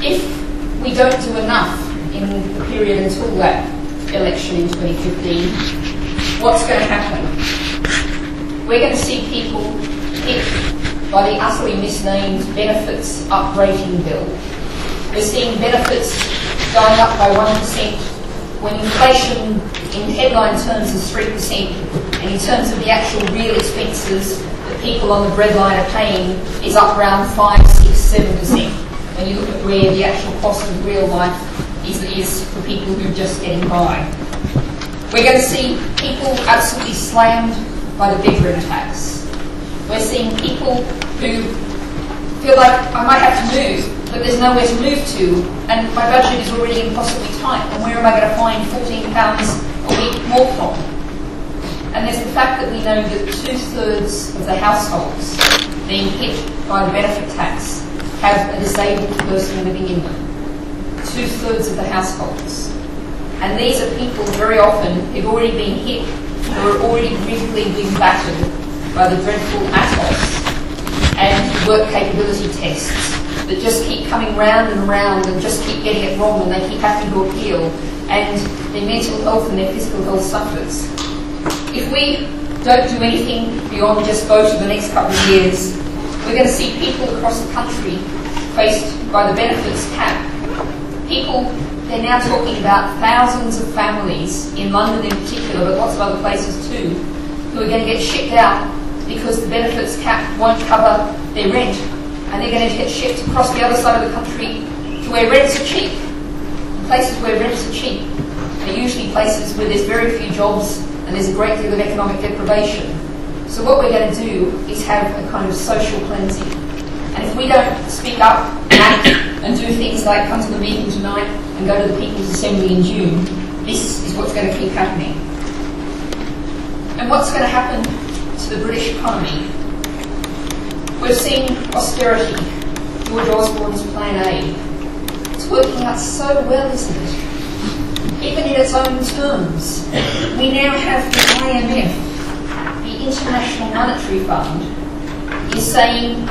if we don't do enough in the period until that election in 2015, what's going to happen? We're going to see people hit by the utterly misnamed benefits uprating bill. We're seeing benefits going up by 1% when inflation in headline terms is 3%, and in terms of the actual real expenses that people on the breadline are paying is up around 5, 6, 7%. When you look at where the actual cost of real life is for people who are just getting by. We're going to see people absolutely slammed by the bedroom tax. We're seeing people who feel like, I might have to move, but there's nowhere to move to, and my budget is already impossibly tight, and where am I going to find £14 a week more from? And there's the fact that we know that 2/3 of the households being hit by the benefit tax have a disabled person living in them. 2/3 of the households. And these are people very often who've already been hit, who are already briefly being battered by the dreadful ATOS and work capability tests that just keep coming round and round and just keep getting it wrong, and they keep having to appeal, and their mental health and their physical health suffers. If we don't do anything beyond just vote in the next couple of years, we're going to see people across the country faced by the benefits cap. People, they're now talking about thousands of families in London in particular, but lots of other places too, who are going to get shipped out because the benefits cap won't cover their rent, and they're going to get shipped across the other side of the country to where rents are cheap. And places where rents are cheap are usually places where there's very few jobs and there's a great deal of economic deprivation. So what we're going to do is have a kind of social cleansing. And if we don't speak up, act, and do things like come to the meeting tonight and go to the People's Assembly in June, this is what's going to keep happening. And what's going to happen to the British economy? We're seeing austerity, George Osborne's Plan A. It's working out so well, isn't it? Even in its own terms. We now have the IMF, the International Monetary Fund, is saying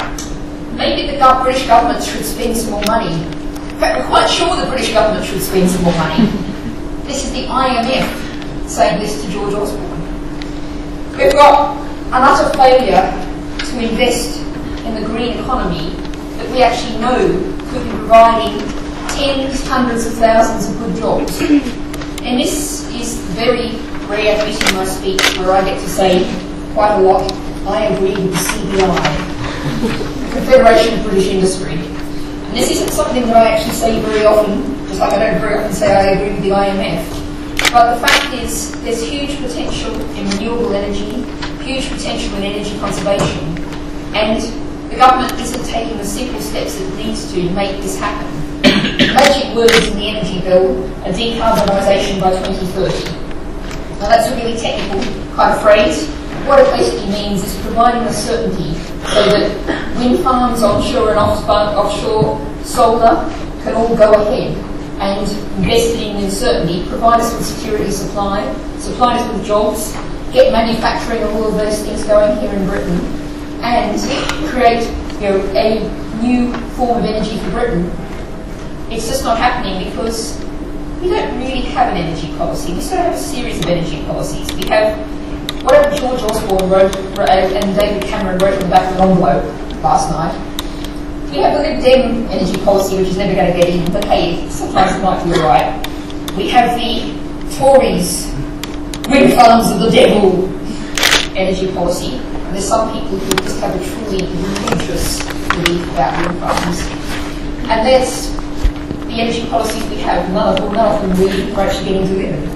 maybe the British government should spend some more money. In fact, we're quite sure the British government should spend some more money. This is the IMF saying this to George Osborne. We've got an utter failure to invest in the green economy that we actually know could be providing tens, hundreds of thousands of good jobs. And this is very rare bit in my speech where I get to say quite a lot, I agree with the CBI, the Confederation of British Industry. And this isn't something that I actually say very often, just like I don't very often say I agree with the IMF. But the fact is, there's huge potential in renewable energy, huge potential in energy conservation, and the government isn't taking the simple steps it needs to make this happen. Magic words in the energy bill are decarbonisation by 2030. Now that's a really technical kind of phrase. What it basically means is providing a certainty so that wind farms onshore and offshore, solar can all go ahead, and investing in certainty, provide us with security of supply, supply us with jobs, get manufacturing and all of those things going here in Britain, and create a new form of energy for Britain. It's just not happening because we don't really have an energy policy. We sort of have a series of energy policies. We have whatever George Osborne wrote and David Cameron wrote on the back of an envelope last night. We have the Lib Dem energy policy, which is never going to get in, but hey, sometimes it might be alright. We have the Tories, wind farms of the devil energy policy. And there's some people who just have a truly religious belief about wind farms. And there's the energy policies we have, none of them really are actually getting delivered.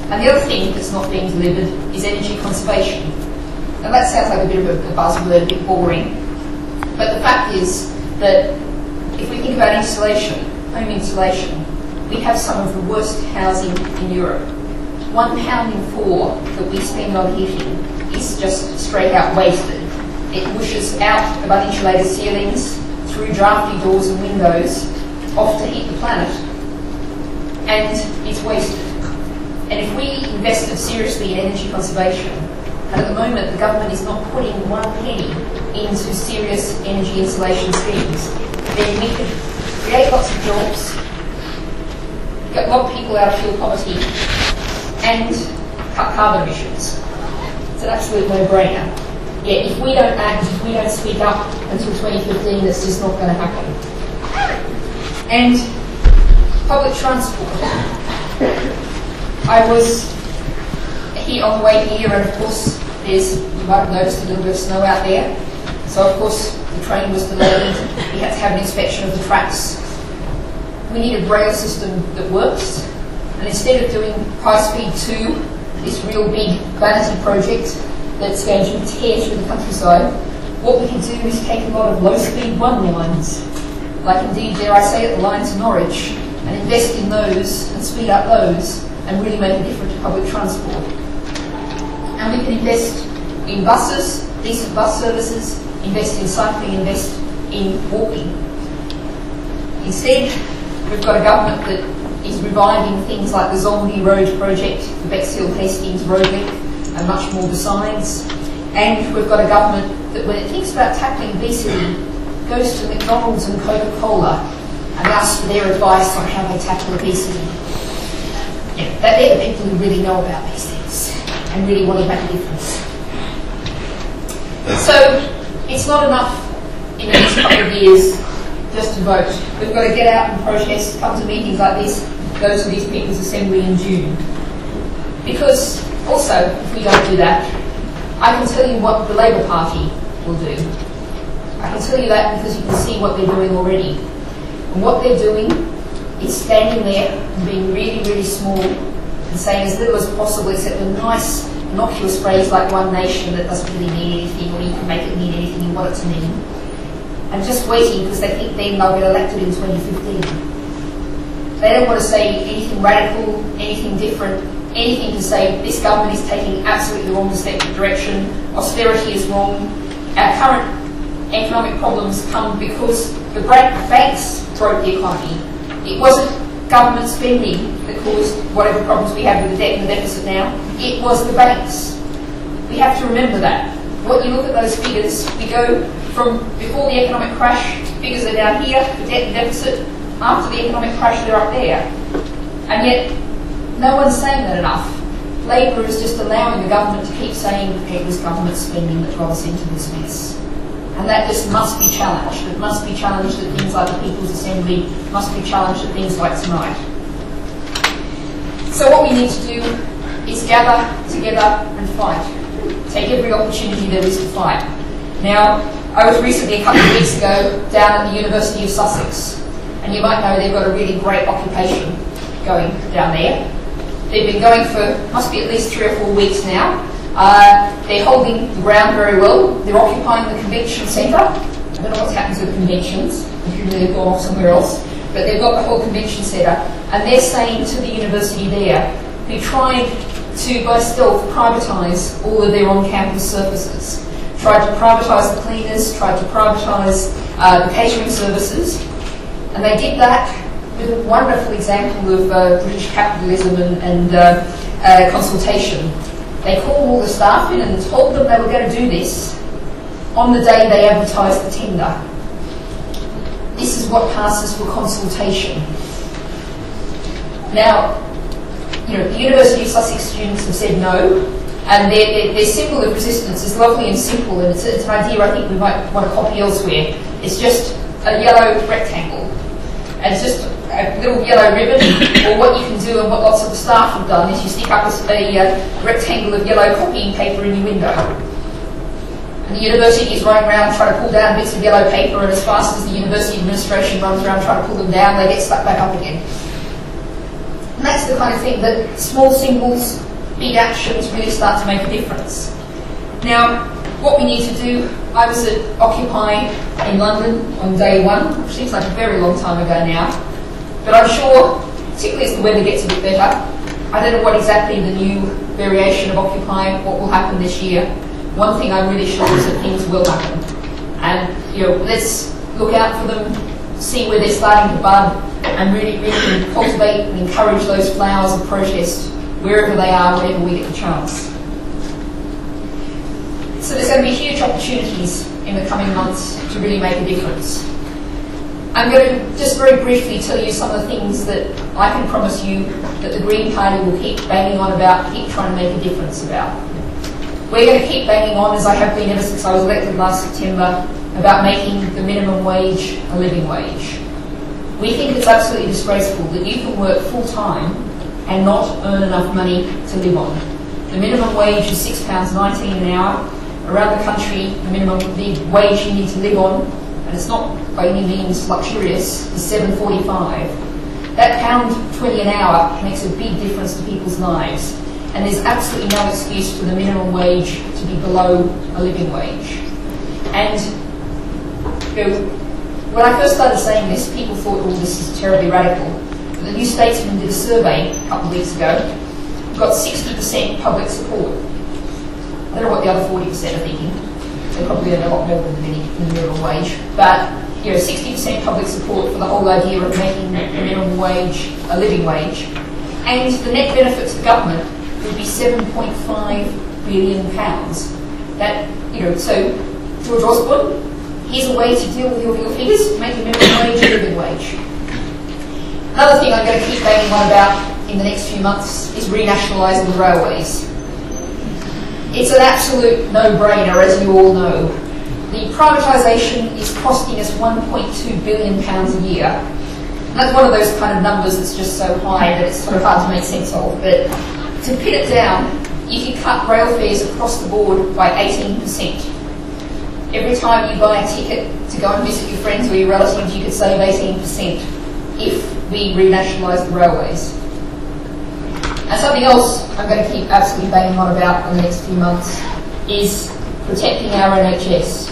And the other thing that's not being delivered is energy conservation. Now that sounds like a bit of a buzzword, a bit boring, but the fact is that if we think about insulation, home insulation, we have some of the worst housing in Europe. £1 in 4 that we spend on heating is just straight out wasted. It whooshes out of uninsulated ceilings, through drafty doors and windows, off to heat the planet, and it's wasted. And if we invested seriously in energy conservation, and at the moment the government is not putting one penny into serious energy insulation schemes, then we could create lots of jobs, get a lot of people out of fuel poverty, and cut carbon emissions. It's an absolute no-brainer. Yet if we don't act, if we don't speak up until 2015, this is not going to happen. And public transport. I was here on the way here, and of course, you might have noticed a little bit of snow out there. So of course, the train was delayed. We had to have an inspection of the tracks. We need a rail system that works. And instead of doing High Speed 2, this real big vanity project that's going to tear through the countryside, what we can do is take a lot of low-speed 1 lines, like indeed, dare I say it, the line to Norwich, and invest in those and speed up those and really make a difference to public transport. And we can invest in buses, decent bus services, invest in cycling, invest in walking. Instead, we've got a government that is reviving things like the Zombie Road project, the Bexhill-Hastings road link, and much more besides. And we've got a government that, when it thinks about tackling obesity, goes to McDonald's and Coca-Cola and asks for their advice on how they tackle obesity. Yeah, they're the people who really know about these things and really want to make a difference. So it's not enough in the next couple of years just to vote. We've got to get out and protest, come to meetings like this, go to these People's Assembly in June. Because also, if we don't do that, I can tell you what the Labour Party will do. I can tell you that because you can see what they're doing already. And what they're doing is standing there and being really, really small and saying as little as possible, except a nice, innocuous phrase like one nation that doesn't really mean anything, or you can make it mean anything you want it to mean. And just waiting because they think then they'll get elected in 2015. They don't want to say anything radical, anything different, anything to say this government is taking absolutely the wrong direction, austerity is wrong, our current economic problems come because the banks broke the economy. It wasn't government spending that caused whatever problems we have with the debt and the deficit now. It was the banks. We have to remember that. When you look at those figures, we go from before the economic crash, figures are down here, the debt and deficit. After the economic crash, they're up there. And yet, no one's saying that enough. Labour is just allowing the government to keep saying it was government spending that got us into this mess. And that just must be challenged. It must be challenged at things like the People's Assembly, must be challenged at things like tonight. So what we need to do is gather together and fight. Take every opportunity there is to fight. Now, I was recently, a couple of weeks ago, down at the University of Sussex. And you might know they've got a really great occupation going down there. They've been going for, must be at least 3 or 4 weeks now. They're holding the ground very well. They're occupying the convention centre. I don't know what's happened to the conventions. If you really gone off somewhere else. But they've got the whole convention centre. And they're saying to the university there, who tried to, by stealth, privatise all of their on-campus services. Tried to privatise the cleaners, tried to privatise the catering services. And they did that with a wonderful example of British capitalism and consultation. They called all the staff in and told them they were going to do this on the day they advertised the tender. This is what passes for consultation. Now, you know, the University of Sussex students have said no, and their symbol of resistance is lovely and simple, and it's an idea I think we might want to copy elsewhere. It's just a yellow rectangle. And it's just a little yellow ribbon, or what you can do and what lots of the staff have done is you stick up a rectangle of yellow copying paper in your window. And the university is running around trying to pull down bits of yellow paper, and as fast as the university administration runs around trying to pull them down, they get stuck back up again. And that's the kind of thing that small symbols, big actions really start to make a difference. Now, what we need to do, I was at Occupy in London on day 1, which seems like a very long time ago now, but I'm sure, particularly as the weather gets a bit better, I don't know what exactly the new variation of Occupy, what will happen this year. One thing I'm really sure is that things will happen. And, you know, let's look out for them, see where they're starting to bud, and really, really cultivate and encourage those flowers of protest wherever they are, whenever we get the chance. So there's going to be huge opportunities in the coming months to really make a difference. I'm going to just very briefly tell you some of the things that I can promise you that the Green Party will keep banging on about, keep trying to make a difference about. We're going to keep banging on, as I have been ever since I was elected last September, about making the minimum wage a living wage. We think it's absolutely disgraceful that you can work full-time and not earn enough money to live on. The minimum wage is £6.19 an hour. Around the country, the wage you need to live on, and it's not by any means luxurious, is $7.45. That £1.20 an hour makes a big difference to people's lives, and there's absolutely no excuse for the minimum wage to be below a living wage. And when I first started saying this, people thought, oh, this is terribly radical. But the New Statesman did a survey a couple of weeks ago, got 60% public support. I don't know what the other 40% are thinking. They probably earn a lot more than the minimum wage. But 60% public support for the whole idea of making the minimum wage a living wage. And the net benefit to the government would be £7.5 billion. That, so George Osborne, here's a way to deal with your figures, make the minimum wage a living wage. Another thing I'm going to keep banging on about in the next few months is renationalising the railways. It's an absolute no-brainer, as you all know. The privatisation is costing us £1.2 billion a year. And that's one of those kind of numbers that's just so high that it's sort of hard to make sense of. But to pin it down, you can cut rail fares across the board by 18%. Every time you buy a ticket to go and visit your friends or your relatives, you could save 18% if we renationalise the railways. And something else I'm going to keep absolutely banging on about in the next few months is protecting our NHS,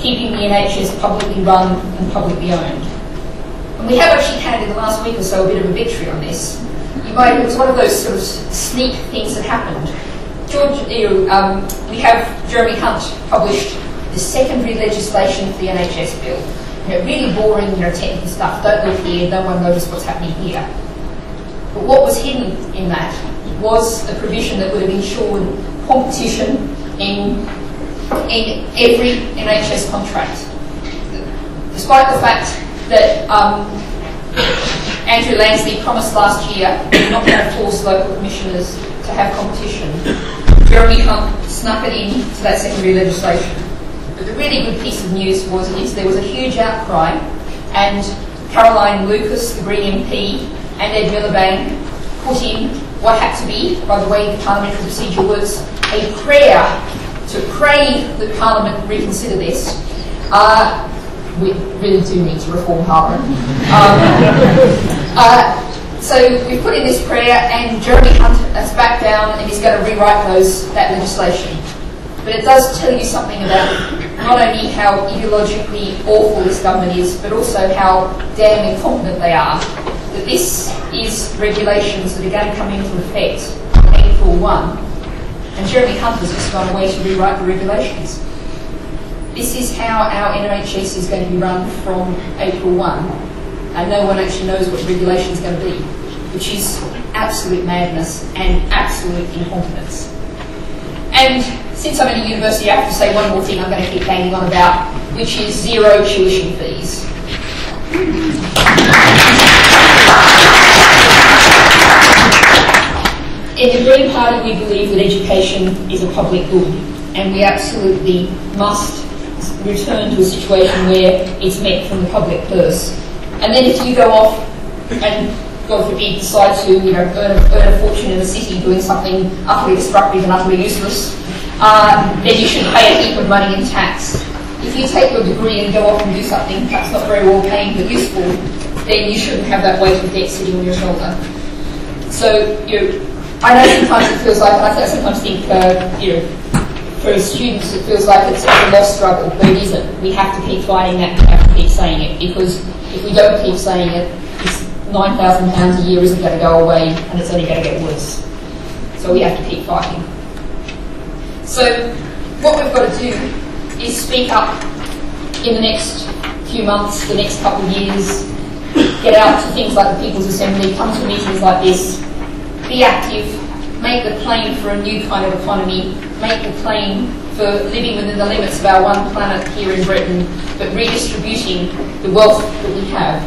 keeping the NHS publicly run and publicly owned. And we have actually had in the last week or so a bit of a victory on this. It was one of those sort of sneak things that happened. We have Jeremy Hunt published the secondary legislation for the NHS bill. Really boring, technical stuff. Don't look here, no one notice what's happening here. But what was hidden in that was a provision that would have ensured competition in every NHS contract. Despite the fact that Andrew Lansley promised last year not to force local commissioners to have competition, Jeremy Hunt snuck it into that secondary legislation. But the really good piece of news is there was a huge outcry, and Caroline Lucas, the Green MP, and Ed Miliband put in what had to be, by the way the parliamentary procedure works, a prayer to pray that Parliament reconsider this. We really do need to reform Parliament. So we've put in this prayer, and Jeremy Hunt has backed down and is going to rewrite that legislation. But it does tell you something about not only how ideologically awful this government is, but also how damn incompetent they are. That this is regulations that are going to come into effect on April 1, and Jeremy Hunt has just gone away to rewrite the regulations. This is how our NHS is going to be run from April 1, and no one actually knows what the regulation is going to be, which is absolute madness and absolute incompetence. And since I'm in a university, I have to say one more thing I'm going to keep banging on about, which is zero tuition fees. In the Green Party, we believe that education is a public good, and we absolutely must return to a situation where it's met from the public purse. And then if you go off and, God forbid, decide to earn a fortune in the city doing something utterly destructive and utterly useless, then you should pay a heap of money in tax. If you take your degree and go off and do something perhaps not very well paying but useful, then you shouldn't have that weight of debt sitting on your shoulder. So, I know sometimes it feels like, and I sometimes think, for students it feels like it's a lost struggle, but it isn't. We have to keep fighting that, we have to keep saying it, because if we don't keep saying it, this £9,000 a year isn't going to go away, and it's only going to get worse. So we have to keep fighting. So what we've got to do is speak up in the next few months, the next couple of years, get out to things like the People's Assembly, come to meetings like this, be active, make the claim for a new kind of economy, make the claim for living within the limits of our one planet here in Britain, but redistributing the wealth that we have.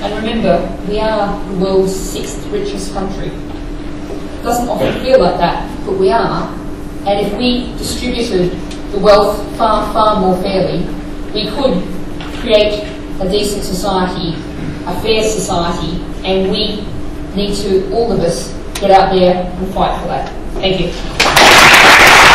And remember, we are the world's 6th richest country. It doesn't often feel like that, but we are. And if we distributed the wealth far, far more fairly, we could create a decent society, a fair society, and we need to, all of us, get out there and fight for that. Thank you.